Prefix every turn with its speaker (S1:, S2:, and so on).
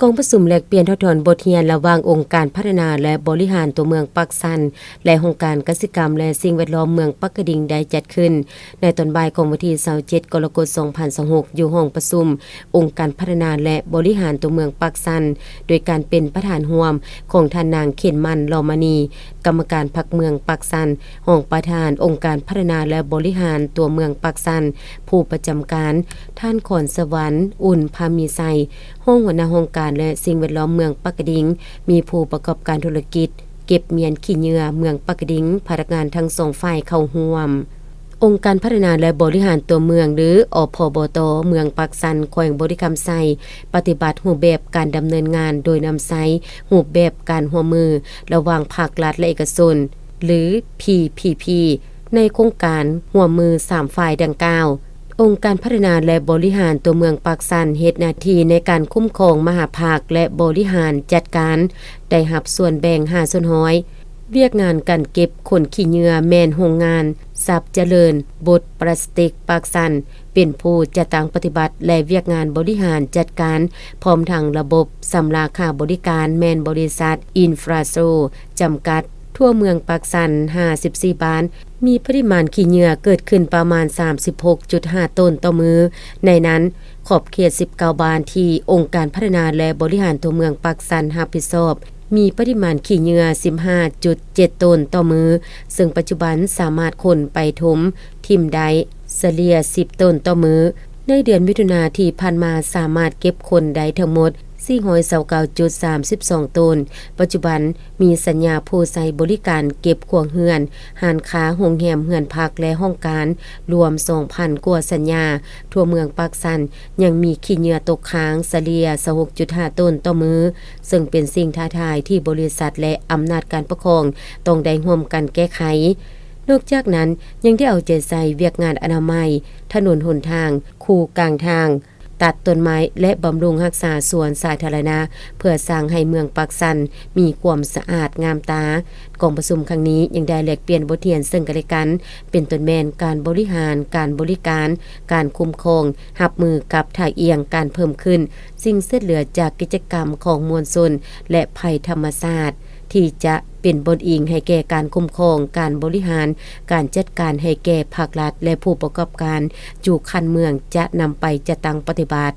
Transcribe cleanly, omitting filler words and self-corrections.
S1: กองประชุมแลกเปลี่ยนทบทวนบทเรียนระหว่างองค์การพัฒนาและบริหารตัวเมืองปักสันและองค์การกสิกรรมและสิ่งแวดล้อมเมืองปักกระดิ่งได้จัดขึ้นในตอนบ่ายของวันที่27กรกฎาคม2026อยู่ห้องประชุมองค์การพัฒนาและบริหารตัวเมืองปักสันโดยการเป็นประธานร่วมของท่านนางเขนมันลอมานีกรรมการพรรคเมืองปักสันห้องประธานองค์การพัฒนาและบริหารตัวเมืองปักสันผู้ประจำการท่านขอนสวรรค์อุ่นพามีไซห้องหัวหน้าองค์การและสิ่งแวดล้อมเมืองปักกระดิ่งมีผู้ประกอบการธุรกิจเก็บเมียนขี้เหยื่อเมืองปักกระดิ่งพนักงานทั้งสองฝ่ายเข้าร่วมองค์การพัฒนาและบริหารตัวเมืองหรืออพบตเมืองปักสันแขวงบริคำไซปฏิบัติรูปแบบการดำเนินงานโดยนำไซรูปแบบการร่วมมือระหว่างภาครัฐและเอกชนหรือ PPP ในโครงการร่วมมือ3ฝ่ายดังกล่าวองค์การพัฒนาและบริหารตัวเมืองปักสันเฮ็ดหน้าที่ในการคุ้มครองมหาภาคและบริหารจัดการได้รับส่วนแบ่ง5ส่วนร้อยเวียกงานการเก็บขนขี้เหยื่อแม่นโรงงานทรัพย์เจริญบทพลาสติกปักสันเป็นผู้จัดตั้งปฏิบัติและเวียกงานบริหารจัดการพร้อมทั้งระบบสำราคาบริการแม่นบริษัทอินฟราโซจำกัดทั่วเมืองปักสัน54บ้านมีปริมาณขี้เหยื่อเกิดขึ้นประมาณ 36.5 ต้นต่อมือในนั้นขอบเขต19บ้านที่องค์การพัฒนาและบริหารตัวเมืองปักสันรับผิดชอบมีปริมาณขี้เหยื่อ 15.7 ต้นต่อมือซึ่งปัจจุบันสามารถขนไปถมทิ่มได้เฉลี่ย10ต้นต่อมือในเดือนมิถุนายนที่ผ่านมาสามารถเก็บคนได้ทั้งหมด429.32 ต้นปัจจุบันมีสัญญาผู้ใช้บริการเก็บขวงเฮือนหานค้าโรงแรมเฮือนพักและห้องการรวม 2,000 กว่าสัญญาทั่วเมืองปักสันยังมีขี้เหยื่อตกค้างเฉลี่ย 26.5 ต้นต่อมือซึ่งเป็นสิ่งท้าทายที่บริษัทและอำนาจการปกครองต้องได้ร่วมกันแก้ไขนอกจากนั้นยังได้เอาใจใส่เวียกงานอนามัยถนนหนทางคูกลางทางตัดต้นไม้และบำรุงรักษาสวนสาธารณะเพื่อสร้างให้เมืองปักสันมีความสะอาดงามตากองประชุมครั้งนี้ยังได้แลกเปลี่ยนบทเรียนซึ่งกันและกันเป็นต้นแม่นการบริหารการบริการการคุ้มครองรับมือกับท่าเอียงการเพิ่มขึ้นสิ่งเสียเหลือจากกิจกรรมของมวลชนและภัยธรรมชาติที่จะเป็นบทอิงให้แก่การคุ้มครองการบริหารการจัดการให้แก่ภาครัฐและผู้ประกอบการอยู่คันเมืองจะนำไปจัดตั้งปฏิบัติ